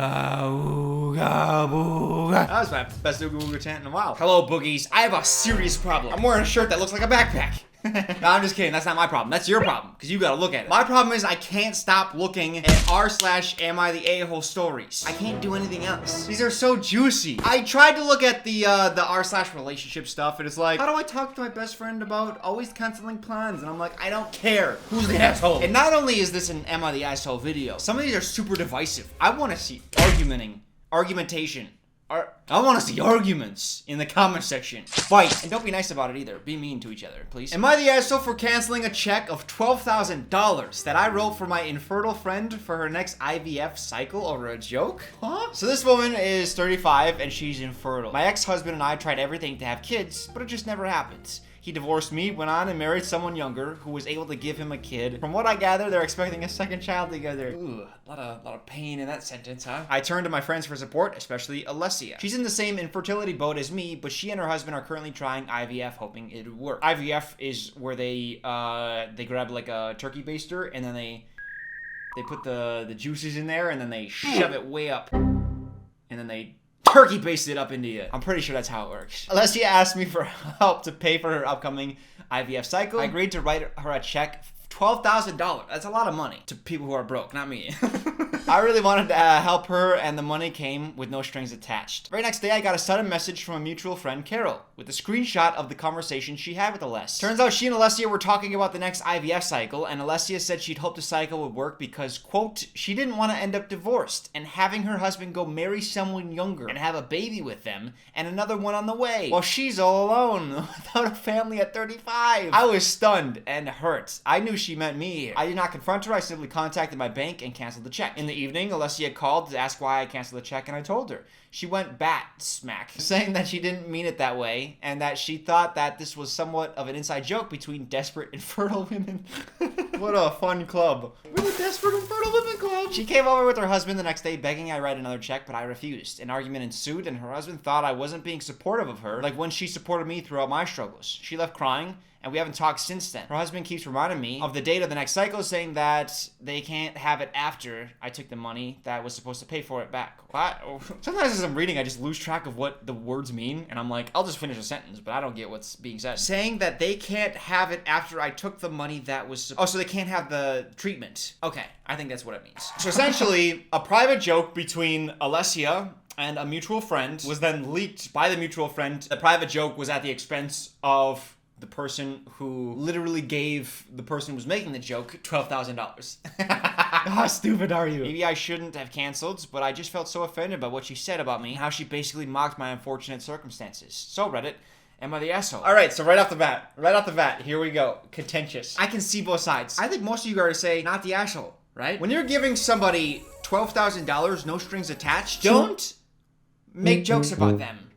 Ooga, ooga, booga. That was my best ooga ooga chant in a while. Hello, boogies. I have a serious problem. I'm wearing a shirt that looks like a backpack. No, I'm just kidding. That's not my problem. That's your problem, because you gotta look at it. My problem is I can't stop looking at r/am I the a-hole stories. I can't do anything else. These are so juicy. I tried to look at the r/relationship stuff, and it's like, how do I talk to my best friend about always canceling plans? And I'm like, I don't care. Who's the asshole? And not only is this an Am I the Asshole video, some of these are super divisive. I want to see argumentation. I want to see arguments in the comment section. Fight. And don't be nice about it either. Be mean to each other, please. Am I the asshole for canceling a check of $12,000 that I wrote for my infertile friend for her next IVF cycle over a joke? Huh? So this woman is 35 and she's infertile. My ex-husband and I tried everything to have kids, but it just never happens. He divorced me, went on and married someone younger who was able to give him a kid. From what I gather, they're expecting a second child together. Ooh, a lot of pain in that sentence, huh? I turned to my friends for support, especially Alessia. She's in the same infertility boat as me, but she and her husband are currently trying IVF, hoping it would work. IVF is where they grab like a turkey baster and then they put the juices in there and then they shove it way up and then they turkey baste it up into you. I'm pretty sure that's how it works. Alessia asked me for help to pay for her upcoming IVF cycle. I agreed to write her a check, $12,000. That's a lot of money to people who are broke, not me. I really wanted to help her, and the money came with no strings attached. Very next day, I got a sudden message from a mutual friend, Carol, with a screenshot of the conversation she had with Alessia. Turns out she and Alessia were talking about the next IVF cycle, and Alessia said she'd hoped the cycle would work because, quote, she didn't want to end up divorced and having her husband go marry someone younger and have a baby with them and another one on the way, while she's all alone without a family at 35. I was stunned and hurt. I knew she meant me. I did not confront her. I simply contacted my bank and canceled the check. In the evening, Alessia called to ask why I canceled the check, and I told her. She went bat smack, saying that she didn't mean it that way, and that she thought that this was somewhat of an inside joke between desperate infertile women. What a fun club. We're the Desperate Infertile Women Club. She came over with her husband the next day begging I write another check, but I refused. An argument ensued, and her husband thought I wasn't being supportive of her, like when she supported me throughout my struggles. She left crying, and we haven't talked since then. Her husband keeps reminding me of the date of the next cycle, saying that they can't have it after I took the money that was supposed to pay for it back. What? Sometimes as I'm reading, I just lose track of what the words mean, and I'm like, I'll just finish a sentence, but I don't get what's being said. Saying that they can't have it after I took the money that was... Oh, so they can't have the treatment. Okay, I think that's what it means. So essentially, a private joke between Alessia and a mutual friend was then leaked by the mutual friend. The private joke was at the expense of the person who literally gave the person who was making the joke $12,000. How stupid are you? Maybe I shouldn't have canceled, but I just felt so offended by what she said about me, how she basically mocked my unfortunate circumstances. So Reddit, am I the asshole? All right, so right off the bat, here we go. Contentious. I can see both sides. I think most of you are to say, not the asshole, right? When you're giving somebody $12,000, no strings attached, don't make jokes about them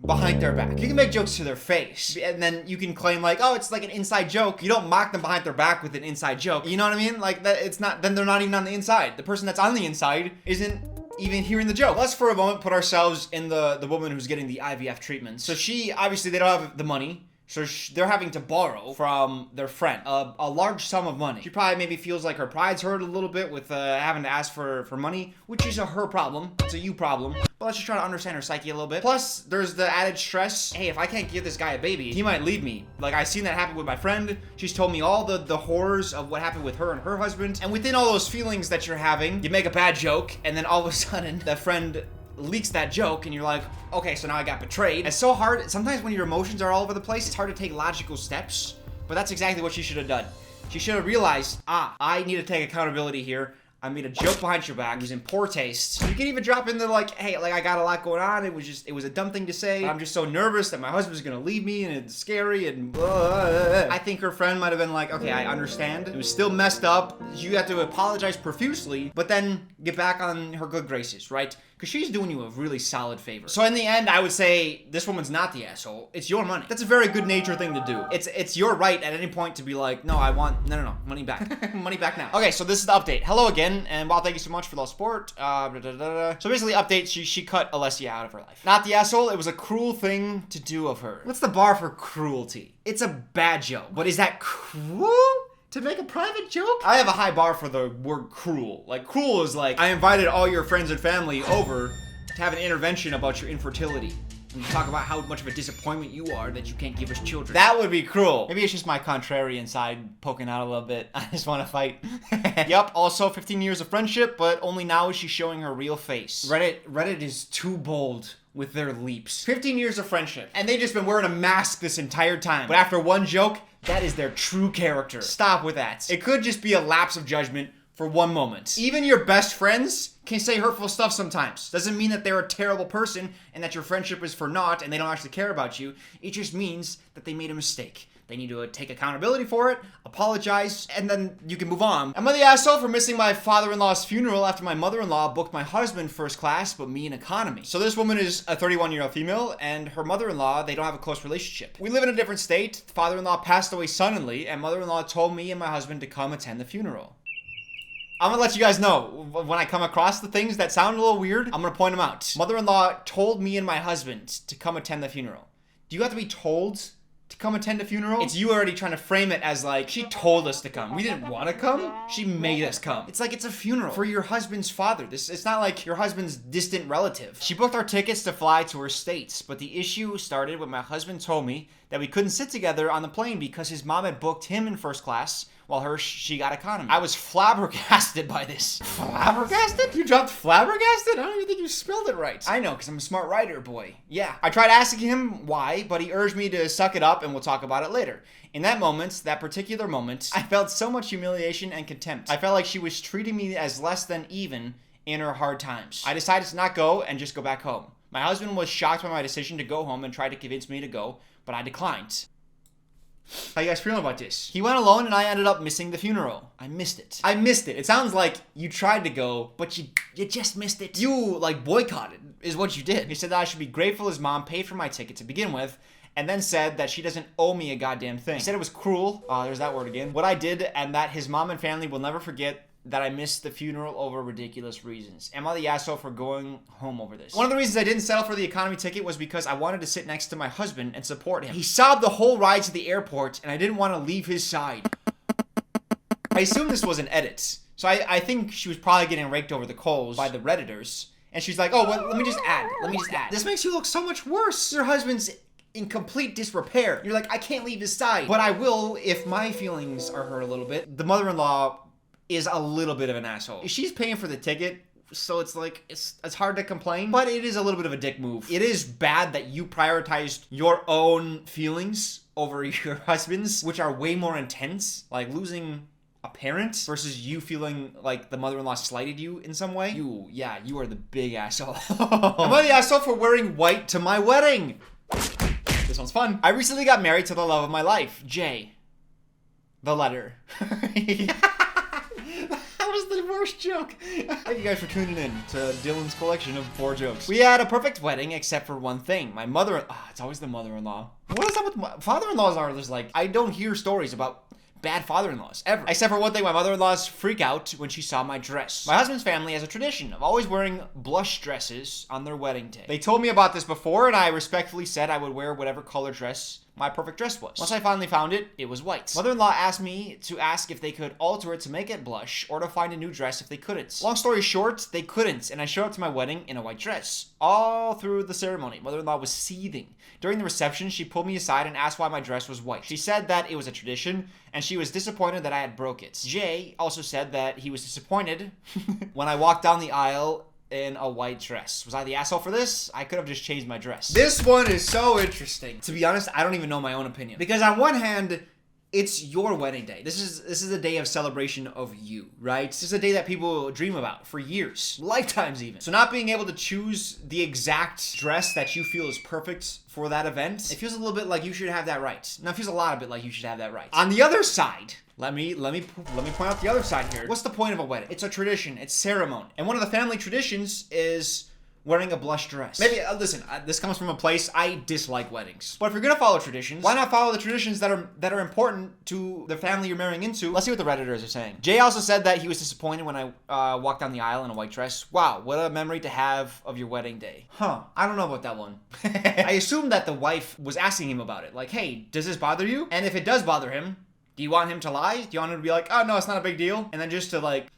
behind their back. You can make jokes to their face, and then you can claim like, oh, it's like an inside joke. You don't mock them behind their back with an inside joke. You know what I mean? Like that, it's not, then they're not even on the inside. The person that's on the inside isn't even hearing the joke. Let's for a moment put ourselves in the woman who's getting the IVF treatment. So she, obviously they don't have the money. So they're having to borrow from their friend a large sum of money. She probably maybe feels like her pride's hurt a little bit with having to ask for money, which is a her problem. It's a you problem. But let's just try to understand her psyche a little bit. Plus, there's the added stress. Hey, if I can't give this guy a baby, he might leave me. Like, I've seen that happen with my friend. She's told me all the horrors of what happened with her and her husband. And within all those feelings that you're having, you make a bad joke, and then all of a sudden, that friend leaks that joke and you're like, okay, so now I got betrayed. It's so hard. Sometimes when your emotions are all over the place, it's hard to take logical steps, but that's exactly what she should have done. She should have realized, I need to take accountability here. I made a joke behind your back. It was in poor taste. You can even drop in there like, hey, like I got a lot going on. It was a dumb thing to say. I'm just so nervous that my husband's gonna leave me and it's scary and blah. I think her friend might have been like, okay, I understand. It was still messed up. You have to apologize profusely, but then get back on her good graces, right? Because she's doing you a really solid favor. So in the end, I would say this woman's not the asshole. It's your money. That's a very good nature thing to do. It's your right at any point to be like, no, I want, no, money back. Money back now. Okay, so this is the update. Hello again, and wow, thank you so much for the support. So basically, update, she cut Alessia out of her life. Not the asshole, it was a cruel thing to do of her. What's the bar for cruelty? It's a bad joke. But is that cruel? To make a private joke? I have a high bar for the word cruel. Like, cruel is like, I invited all your friends and family over to have an intervention about your infertility. And you talk about how much of a disappointment you are that you can't give us children. That would be cruel. Maybe it's just my contrarian side poking out a little bit. I just want to fight. Yup, also 15 years of friendship, but only now is she showing her real face. Reddit is too bold with their leaps. 15 years of friendship, and they just been wearing a mask this entire time. But after one joke, that is their true character. Stop with that. It could just be a lapse of judgment for one moment. Even your best friends can say hurtful stuff sometimes. Doesn't mean that they're a terrible person and that your friendship is for naught and they don't actually care about you. It just means that they made a mistake. They need to take accountability for it, apologize, and then you can move on. Am I the asshole for missing my father-in-law's funeral after my mother-in-law booked my husband first class, but me in economy? So this woman is a 31-year-old female, and her mother-in-law, they don't have a close relationship. We live in a different state. Father-in-law passed away suddenly, and mother-in-law told me and my husband to come attend the funeral. I'm gonna let you guys know, when I come across the things that sound a little weird, I'm gonna point them out. Mother-in-law told me and my husband to come attend the funeral. Do you have to be told to come attend a funeral? It's you already trying to frame it as like, she told us to come. We didn't want to come. She made us come. It's like it's a funeral for your husband's father. It's not like your husband's distant relative. She booked our tickets to fly to her states, but the issue started when my husband told me that we couldn't sit together on the plane because his mom had booked him in first class while she got economy. I was flabbergasted by this. Flabbergasted? You dropped flabbergasted? I don't even think you spelled it right. I know, because I'm a smart writer, boy. Yeah. I tried asking him why, but he urged me to suck it up and we'll talk about it later. In that moment, that particular moment, I felt so much humiliation and contempt. I felt like she was treating me as less than even in her hard times. I decided to not go and just go back home. My husband was shocked by my decision to go home and tried to convince me to go, but I declined. How you guys feeling about this? He went alone and I ended up missing the funeral. I missed it. It sounds like you tried to go, but you just missed it. You, like, boycotted is what you did. He said that I should be grateful his mom paid for my ticket to begin with, and then said that she doesn't owe me a goddamn thing. He said it was cruel, there's that word again, what I did, and that his mom and family will never forget that I missed the funeral over ridiculous reasons. Am I the asshole for going home over this? One of the reasons I didn't settle for the economy ticket was because I wanted to sit next to my husband and support him. He sobbed the whole ride to the airport, and I didn't want to leave his side. I assume this was an edit. So I think she was probably getting raked over the coals by the Redditors. And she's like, oh, well, let me just add. This makes you look so much worse. Your husband's in complete disrepair. You're like, I can't leave his side. But I will if my feelings are hurt a little bit. The mother-in-law is a little bit of an asshole. She's paying for the ticket, so it's like, it's hard to complain, but it is a little bit of a dick move. It is bad that you prioritized your own feelings over your husband's, which are way more intense, like losing a parent versus you feeling like the mother-in-law slighted you in some way. You are the big asshole. Am I the asshole for wearing white to my wedding? This one's fun. I recently got married to the love of my life, Jay. The letter. That was the worst joke. Thank you guys for tuning in to Dylan's collection of 4 jokes. We had a perfect wedding except for one thing. My mother... it's always the mother-in-law. What is up with... Father-in-laws are just like... I don't hear stories about bad father-in-laws, ever. Except for one thing, my mother-in-law's freak out when she saw my dress. My husband's family has a tradition of always wearing blush dresses on their wedding day. They told me about this before, and I respectfully said I would wear whatever color dress my perfect dress was. Once I finally found it, it was white. Mother-in-law asked me to ask if they could alter it to make it blush or to find a new dress if they couldn't. Long story short, they couldn't, and I showed up to my wedding in a white dress. All through the ceremony, mother-in-law was seething. During the reception, she pulled me aside and asked why my dress was white. She said that it was a tradition, and she was disappointed that I had broke it. Jay also said that he was disappointed when I walked down the aisle in a white dress. Was I the asshole for this? I could have just changed my dress. This one is so interesting. To be honest, I don't even know my own opinion. Because on one hand, it's your wedding day. This is a day of celebration of you, right? This is a day that people dream about for years, lifetimes even. So not being able to choose the exact dress that you feel is perfect for that event, it feels a little bit like you should have that right. Now it feels a lot of bit like you should have that right. On the other side, let me point out the other side here. What's the point of a wedding? It's a tradition. It's ceremony. And one of the family traditions is wearing a blush dress. Maybe, listen, this comes from a place I dislike weddings. But if you're gonna follow traditions, why not follow the traditions that are important to the family you're marrying into? Let's see what the Redditors are saying. Jay also said that he was disappointed when I walked down the aisle in a white dress. Wow, what a memory to have of your wedding day. I don't know about that one. I assume that the wife was asking him about it. Like, hey, does this bother you? And if it does bother him, Do you want him to lie? Do you want him to be like, oh no, it's not a big deal? And then just to like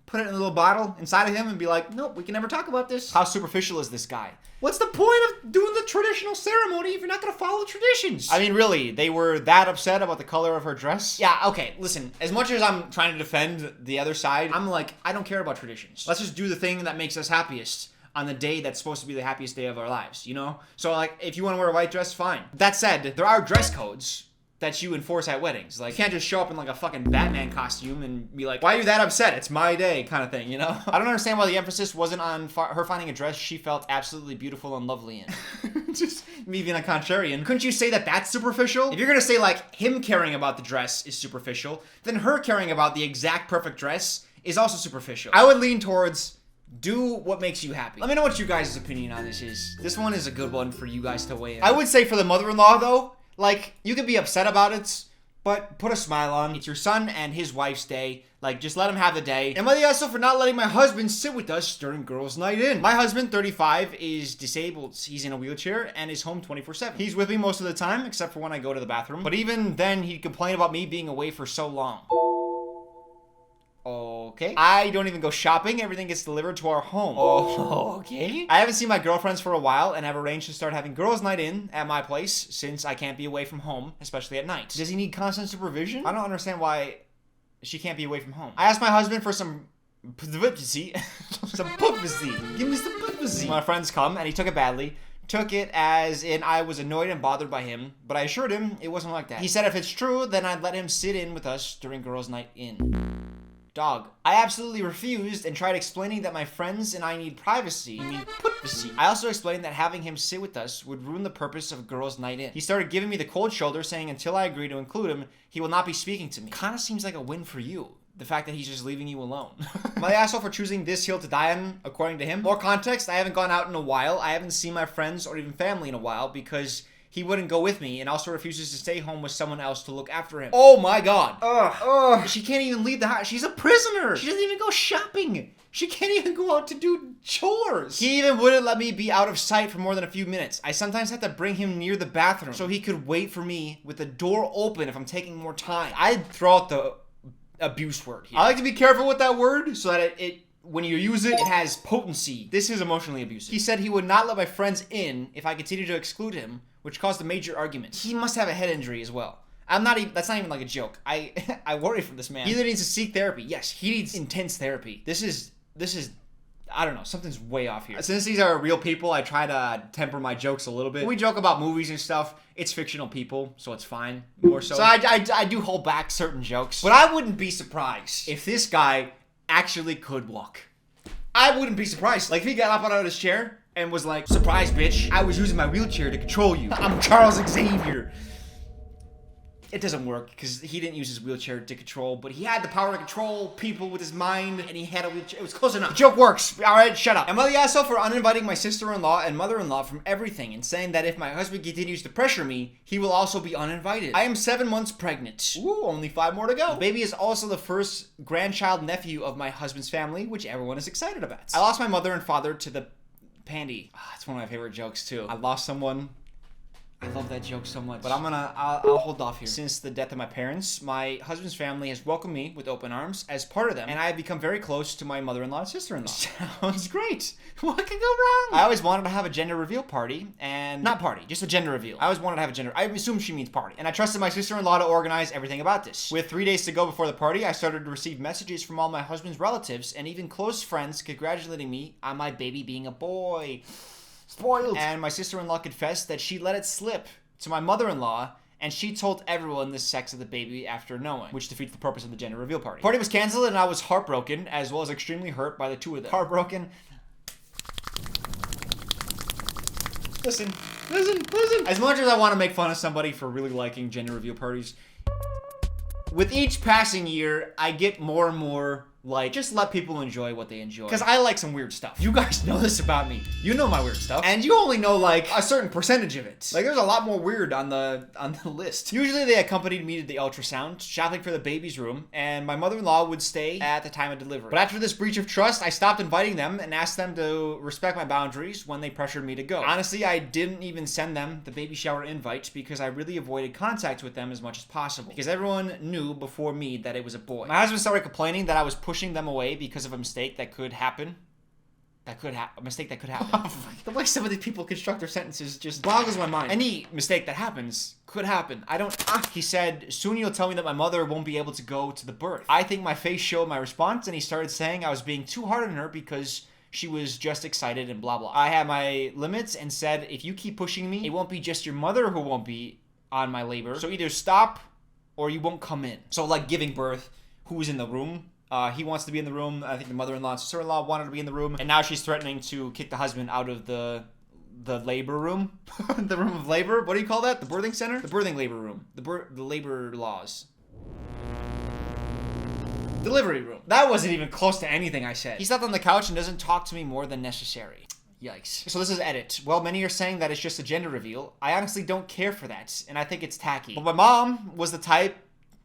put it in a little bottle inside of him and be like, nope, we can never talk about this. How superficial is this guy? What's the point of doing the traditional ceremony if you're not gonna follow the traditions? I mean, really, they were that upset about the color of her dress? Yeah, okay, listen, as much as I'm trying to defend the other side, I'm like, I don't care about traditions. Let's just do the thing that makes us happiest on the day that's supposed to be the happiest day of our lives, you know? So like, if you want to wear a white dress, fine. That said, there are dress codes that you enforce at weddings. Like, you can't just show up in like a fucking Batman costume and be like, why are you that upset? It's my day, kind of thing, you know? I don't understand why the emphasis wasn't on her finding a dress she felt absolutely beautiful and lovely in. Just me being a contrarian. Couldn't you say that that's superficial? If you're gonna say like, him caring about the dress is superficial, then her caring about the exact perfect dress is also superficial. I would lean towards do what makes you happy. Let me know what you guys' opinion on this is. This one is a good one for you guys to weigh in. I would say for the mother-in-law though, like, you could be upset about it, but put a smile on. It's your son and his wife's day. Like, just let him have the day. And also for not letting my husband sit with us during girls' night in. My husband, 35, is disabled. He's in a wheelchair and is home 24/7. He's with me most of the time, except for when I go to the bathroom. But even then, he'd complain about me being away for so long. Okay. I don't even go shopping. Everything gets delivered to our home. Oh, okay. I haven't seen my girlfriends for a while and have arranged to start having girls' night in at my place since I can't be away from home, especially at night. Does he need constant supervision? I don't understand why she can't be away from home. I asked my husband for some privacy. Some privacy. Give me some privacy. My friends come and he took it badly. Took it as in I was annoyed and bothered by him, but I assured him it wasn't like that. He said if it's true, then I'd let him sit in with us during girls' night in. Dog. I absolutely refused and tried explaining that my friends and I need privacy. You mean privacy? I also explained that having him sit with us would ruin the purpose of girls' night in. He started giving me the cold shoulder, saying until I agree to include him, he will not be speaking to me. Kinda seems like a win for you. The fact that he's just leaving you alone. Am I the asshole for choosing this hill to die on, according to him? More context, I haven't gone out in a while. I haven't seen my friends or even family in a while because he wouldn't go with me and also refuses to stay home with someone else to look after him. Oh my god. Ugh. She can't even leave the house. She's a prisoner. She doesn't even go shopping. She can't even go out to do chores. He even wouldn't let me be out of sight for more than a few minutes. I sometimes have to bring him near the bathroom so he could wait for me with the door open if I'm taking more time. I'd throw out the abuse word here. I like to be careful with that word so that it when you use it, it has potency. This is emotionally abusive. He said he would not let my friends in if I continued to exclude him, which caused a major argument. He must have a head injury as well. That's not even like a joke. I worry for this man. He either needs to seek therapy. Yes, he needs intense therapy. This is, I don't know, something's way off here. Since these are real people, I try to temper my jokes a little bit. When we joke about movies and stuff, it's fictional people, so it's fine. More so. So I do hold back certain jokes. But I wouldn't be surprised if this guy actually could walk. I wouldn't be surprised. Like, if he got up out of his chair and was like, surprise, bitch, I was using my wheelchair to control you. I'm Charles Xavier. It doesn't work because he didn't use his wheelchair to control, but he had the power to control people with his mind, and he had a wheelchair. It was close enough. The joke works. All right, shut up. Am I the asshole for uninviting my sister-in-law and mother-in-law from everything and saying that if my husband continues to pressure me, he will also be uninvited? I am 7 months pregnant. Ooh, only 5 more to go. The baby is also the first grandchild nephew of my husband's family, which everyone is excited about. I lost my mother and father to the pandy. It's one of my favorite jokes too. I lost someone. I love that joke so much. But I'll hold off here. Since the death of my parents, my husband's family has welcomed me with open arms as part of them, and I have become very close to my mother-in-law and sister-in-law. Sounds great. What could go wrong? I always wanted to have a gender reveal party, and not party, just a gender reveal. I always wanted to have a gender, I assume she means party. And I trusted my sister-in-law to organize everything about this. With 3 days to go before the party, I started to receive messages from all my husband's relatives and even close friends congratulating me on my baby being a boy. Spoiled. And my sister-in-law confessed that she let it slip to my mother-in-law, and she told everyone the sex of the baby after knowing, which defeats the purpose of the gender reveal party. Party was canceled, and I was heartbroken, as well as extremely hurt by the two of them. Heartbroken. Listen. As much as I want to make fun of somebody for really liking gender reveal parties, with each passing year, I get more and more Like, just let people enjoy what they enjoy. Because I like some weird stuff. You guys know this about me. You know my weird stuff. And you only know, like, a certain percentage of it. Like, there's a lot more weird on the list. Usually they accompanied me to the ultrasound, shopping for the baby's room, and my mother-in-law would stay at the time of delivery. But after this breach of trust, I stopped inviting them and asked them to respect my boundaries when they pressured me to go. Honestly, I didn't even send them the baby shower invite because I really avoided contact with them as much as possible. Because everyone knew before me that it was a boy. My husband started complaining that I was pushing them away because of a mistake that could happen. A mistake that could happen. The way some of these people construct their sentences just boggles my mind. Any mistake that happens could happen. He said, soon you'll tell me that my mother won't be able to go to the birth. I think my face showed my response, and he started saying I was being too hard on her because she was just excited and blah, blah. I had my limits and said, if you keep pushing me, it won't be just your mother who won't be on my labor. So either stop or you won't come in. So like giving birth, who was in the room? He wants to be in the room. I think the mother-in-law and sister-in-law wanted to be in the room. And now she's threatening to kick the husband out of the labor room. The room of labor? What do you call that? The birthing center? The birthing labor room. The labor laws. Delivery room. That wasn't even close to anything I said. He slept on the couch and doesn't talk to me more than necessary. Yikes. So this is edit. Well, many are saying that it's just a gender reveal. I honestly don't care for that, and I think it's tacky. But my mom was the type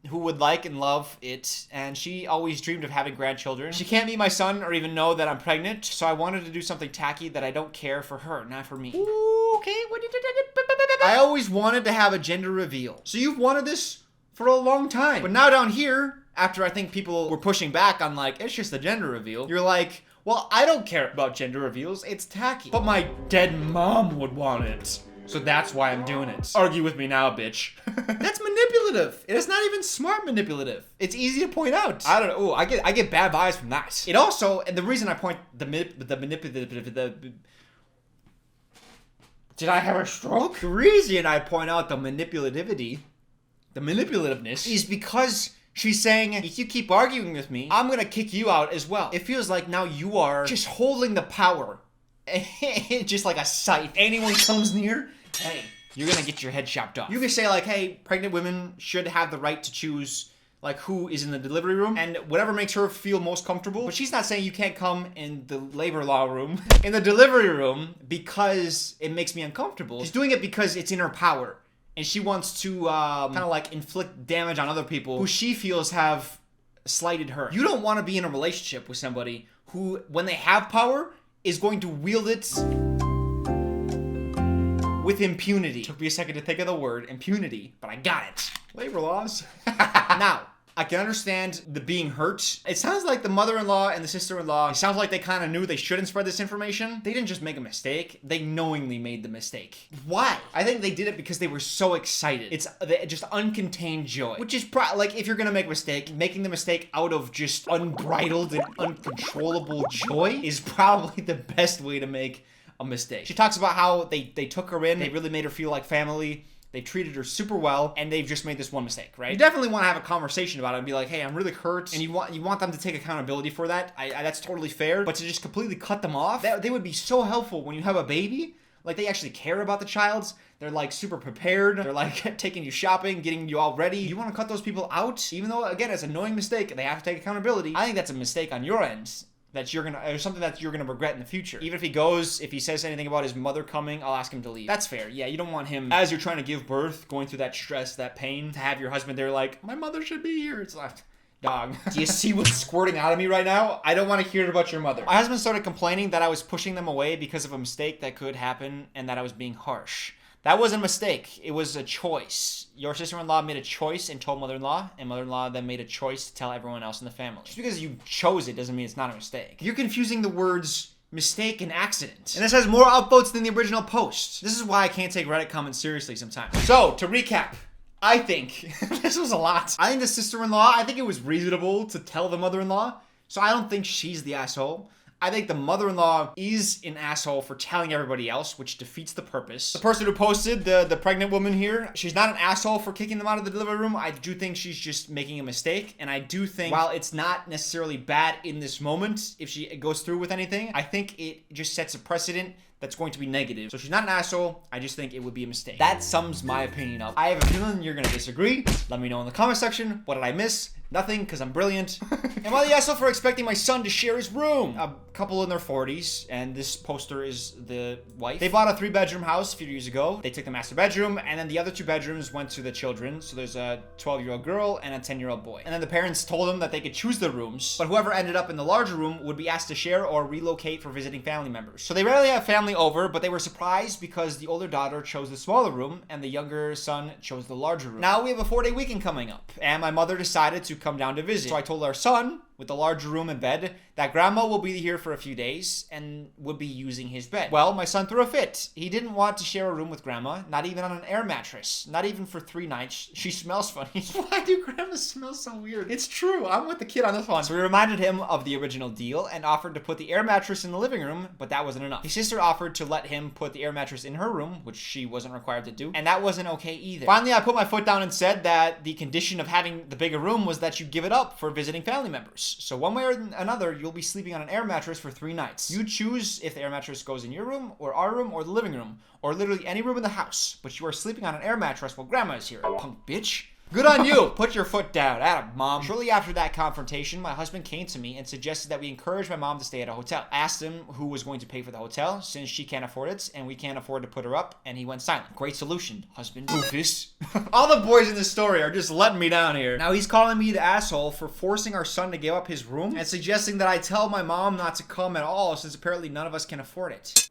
who would like and love it, and she always dreamed of having grandchildren. She can't meet my son or even know that I'm pregnant, so I wanted to do something tacky that I don't care for her, not for me. Ooh, okay. I always wanted to have a gender reveal. So you've wanted this for a long time. But now down here, after I think people were pushing back on like, it's just a gender reveal, you're like, well, I don't care about gender reveals, it's tacky. But my dead mom would want it. So that's why I'm doing it. Argue with me now, bitch. That's manipulative. It is not even smart manipulative. It's easy to point out. I don't know. Ooh, I get bad vibes from that. It also, and the reason I point the manipulative. Did I have a stroke? The reason I point out the manipulativeness, is because she's saying, if you keep arguing with me, I'm gonna kick you out as well. It feels like now you are just holding the power. Just like a scythe. Anyone comes near, hey, you're gonna get your head chopped off. You can say like, hey, pregnant women should have the right to choose like who is in the delivery room and whatever makes her feel most comfortable. But she's not saying you can't come in the labor law room, in the delivery room, because it makes me uncomfortable. She's doing it because it's in her power. And she wants to kind of like inflict damage on other people who she feels have slighted her. You don't want to be in a relationship with somebody who, when they have power, is going to wield it with impunity. Took me a second to think of the word impunity, but I got it. Labor laws. Now, I can understand the being hurt. It sounds like the mother-in-law and the sister-in-law, it sounds like they kind of knew they shouldn't spread this information. They didn't just make a mistake. They knowingly made the mistake. Why? I think they did it because they were so excited. It's just uncontained joy. Which is like, if you're gonna make a mistake, making the mistake out of just unbridled and uncontrollable joy is probably the best way to make a mistake. She talks about how they took her in. They really made her feel like family. They treated her super well, and they've just made this one mistake, right? You definitely want to have a conversation about it and be like, hey, I'm really hurt, and you want them to take accountability for that. That's totally fair, but to just completely cut them off, they would be so helpful when you have a baby. Like, they actually care about the child. They're, like, super prepared. They're, like, taking you shopping, getting you all ready. You want to cut those people out? Even though, again, it's an annoying mistake, they have to take accountability. I think that's a mistake on your end. Or something that you're gonna regret in the future. Even if he says anything about his mother coming, I'll ask him to leave. That's fair. Yeah, you don't want him, as you're trying to give birth, going through that stress, that pain, to have your husband there like, my mother should be here. It's like, dog, do you see what's squirting out of me right now? I don't want to hear about your mother. My husband started complaining that I was pushing them away because of a mistake that could happen and that I was being harsh. That wasn't a mistake. It was a choice. Your sister-in-law made a choice and told mother-in-law, and mother-in-law then made a choice to tell everyone else in the family. Just because you chose it doesn't mean it's not a mistake. You're confusing the words mistake and accident. And this has more upvotes than the original post. This is why I can't take Reddit comments seriously sometimes. So, to recap, I think, this was a lot. I think the sister-in-law, I think it was reasonable to tell the mother-in-law, so I don't think she's the asshole. I think the mother-in-law is an asshole for telling everybody else, which defeats the purpose. The person who posted, the pregnant woman here, she's not an asshole for kicking them out of the delivery room. I do think she's just making a mistake. And I do think, while it's not necessarily bad in this moment, if she goes through with anything, I think it just sets a precedent that's going to be negative. So she's not an asshole. I just think it would be a mistake. That sums my opinion up. I have a feeling you're gonna disagree. Let me know in the comment section. What did I miss? Nothing, because I'm brilliant. Am I the asshole for expecting my son to share his room? A couple in their 40s, and this poster is the wife. They bought a 3-bedroom house a few years ago. They took the master bedroom, and then the other 2 bedrooms went to the children. So there's a 12-year-old girl and a 10-year-old boy. And then the parents told them that they could choose their rooms, but whoever ended up in the larger room would be asked to share or relocate for visiting family members. So they rarely have family over, but they were surprised because the older daughter chose the smaller room, and the younger son chose the larger room. Now we have a 4-day weekend coming up, and my mother decided to come down to visit. So I told our son, with the larger room and bed, that grandma will be here for a few days and would be using his bed. Well, my son threw a fit. He didn't want to share a room with grandma, not even on an air mattress, not even for 3 nights. She smells funny. Why do grandmas smell so weird? It's true. I'm with the kid on this one. So we reminded him of the original deal and offered to put the air mattress in the living room, but that wasn't enough. His sister offered to let him put the air mattress in her room, which she wasn't required to do, and that wasn't okay either. Finally, I put my foot down and said that the condition of having the bigger room was that you give it up for visiting family members. So one way or another, you'll be sleeping on an air mattress for 3 nights. You choose if the air mattress goes in your room, or our room, or the living room, or literally any room in the house, but you are sleeping on an air mattress while grandma is here, punk bitch. Good on you. Put your foot down. Atta mom. Shortly after that confrontation, my husband came to me and suggested that we encourage my mom to stay at a hotel. I asked him who was going to pay for the hotel, since she can't afford it and we can't afford to put her up, and he went silent. Great solution, husband. Goofus. All the boys in this story are just letting me down here. Now he's calling me the asshole for forcing our son to give up his room and suggesting that I tell my mom not to come at all, since apparently none of us can afford it.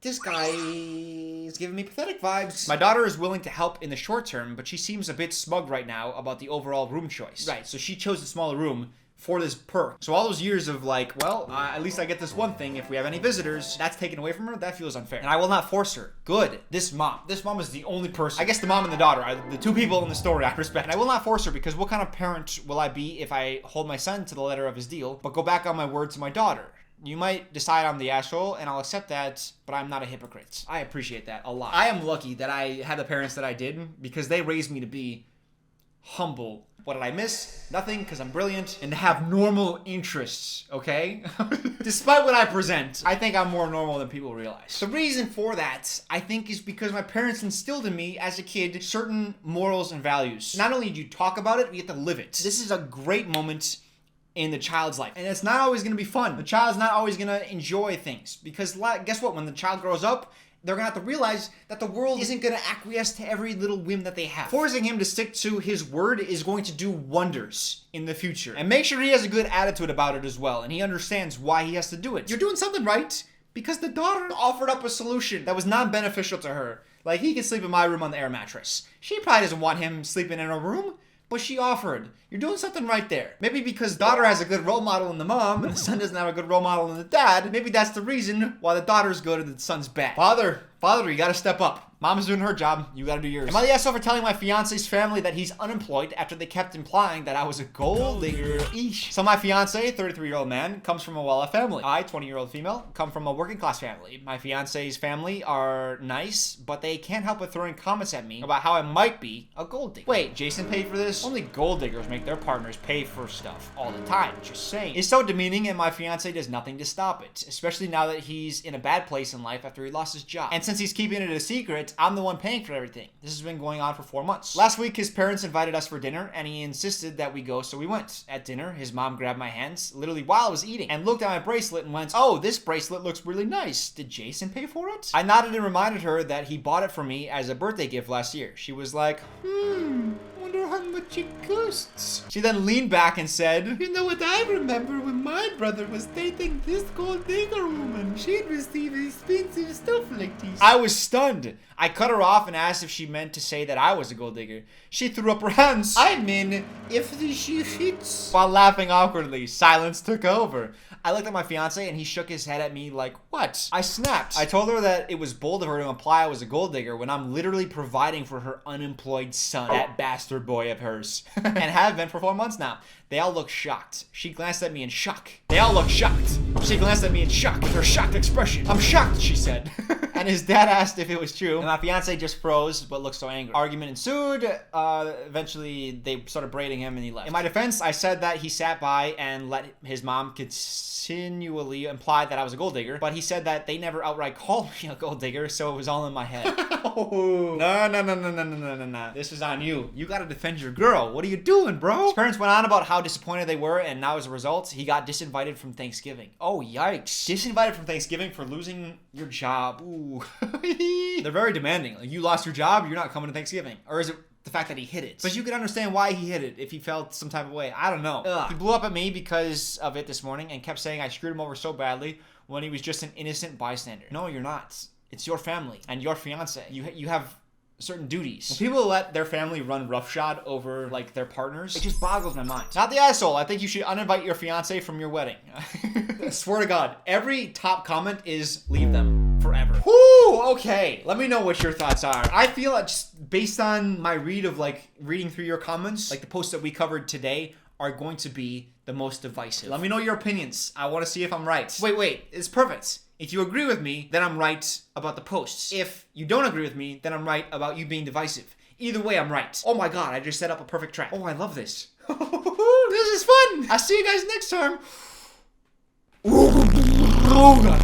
This guy is giving me pathetic vibes. My daughter is willing to help in the short term, but she seems a bit smug right now about the overall room choice. Right, so she chose the smaller room for this perk. So all those years of like, well, at least I get this one thing if we have any visitors, that's taken away from her. That feels unfair. And I will not force her. Good. This mom is the only person. I guess the mom and the daughter are the 2 people in the story I respect. And I will not force her, because what kind of parent will I be if I hold my son to the letter of his deal, but go back on my word to my daughter? You might decide I'm the asshole, and I'll accept that, but I'm not a hypocrite. I appreciate that a lot. I am lucky that I had the parents that I did, because they raised me to be humble. What did I miss? Nothing, because I'm brilliant, and to have normal interests, okay? Despite what I present, I think I'm more normal than people realize. The reason for that, I think, is because my parents instilled in me as a kid certain morals and values. Not only do you talk about it, you have to live it. This is a great moment in the child's life. And it's not always going to be fun. The child's not always going to enjoy things, because guess what? When the child grows up, they're going to have to realize that the world isn't going to acquiesce to every little whim that they have. Forcing him to stick to his word is going to do wonders in the future. And make sure he has a good attitude about it as well, and he understands why he has to do it. You're doing something right, because the daughter offered up a solution that was not beneficial to her. Like, he can sleep in my room on the air mattress. She probably doesn't want him sleeping in her room, but she offered. You're doing something right there. Maybe because daughter has a good role model in the mom, and the son doesn't have a good role model in the dad, maybe that's the reason why the daughter's good and the son's bad. Father, you gotta step up. Mom's doing her job, you gotta do yours. Am I the asshole for telling my fiance's family that he's unemployed after they kept implying that I was a gold digger? Eesh. So my fiance, 33-year-old man, comes from a well-off family. I, 20-year-old female, come from a working class family. My fiance's family are nice, but they can't help but throwing comments at me about how I might be a gold digger. Wait, Jason paid for this? Only gold diggers make their partners pay for stuff all the time, just saying. It's so demeaning, and my fiance does nothing to stop it, especially now that he's in a bad place in life after he lost his job. And since he's keeping it a secret, I'm the one paying for everything. This has been going on for 4 months. Last week, his parents invited us for dinner, and he insisted that we go, so we went. At dinner, his mom grabbed my hands, literally while I was eating, and looked at my bracelet and went, "Oh, this bracelet looks really nice. Did Jason pay for it?" I nodded and reminded her that he bought it for me as a birthday gift last year. She was like, wonder how much it costs. She then leaned back and said, "You know what I remember when my brother was dating this gold digger woman? She'd receive expensive stuff like this." I was stunned. I cut her off and asked if she meant to say that I was a gold digger. She threw up her hands. "I mean, if the shoe fits." While laughing awkwardly, silence took over. I looked at my fiance and he shook his head at me like, "What?" I snapped. I told her that it was bold of her to imply I was a gold digger when I'm literally providing for her unemployed son, that bastard boy of hers, and have been for 4 months now. They all look shocked. She glanced at me in shock. They all look shocked. She glanced at me in shock with her shocked expression. "I'm shocked," she said. And his dad asked if it was true. And my fiance just froze, but looked so angry. Argument ensued. Eventually, they started braiding him and he left. In my defense, I said that he sat by and let his mom continually imply that I was a gold digger. But he said that they never outright called me a gold digger, so it was all in my head. No. This is on you. You gotta defend your girl. What are you doing, bro? His parents went on about how disappointed they were, and now as a result, he got disinvited from Thanksgiving. Oh, yikes. Disinvited from Thanksgiving for losing your job. Ooh. They're very demanding. Like, you lost your job, you're not coming to Thanksgiving. Or is it the fact that he hid it? But you can understand why he hid it if he felt some type of way. I don't know. Ugh. He blew up at me because of it this morning and kept saying I screwed him over so badly when he was just an innocent bystander. No, you're not. It's your family and your fiance. You have certain duties. When people let their family run roughshod over like their partners, it just boggles my mind. Not the asshole. I think you should uninvite your fiance from your wedding. I swear to God, every top comment is leave them forever. Whoo, okay. Let me know what your thoughts are. I feel like just based on my reading through your comments, like the posts that we covered today are going to be the most divisive. Let me know your opinions. I want to see if I'm right. Wait. It's perfect. If you agree with me, then I'm right about the posts. If you don't agree with me, then I'm right about you being divisive. Either way, I'm right. Oh my God, I just set up a perfect trap. Oh, I love this. This is fun. I'll see you guys next time.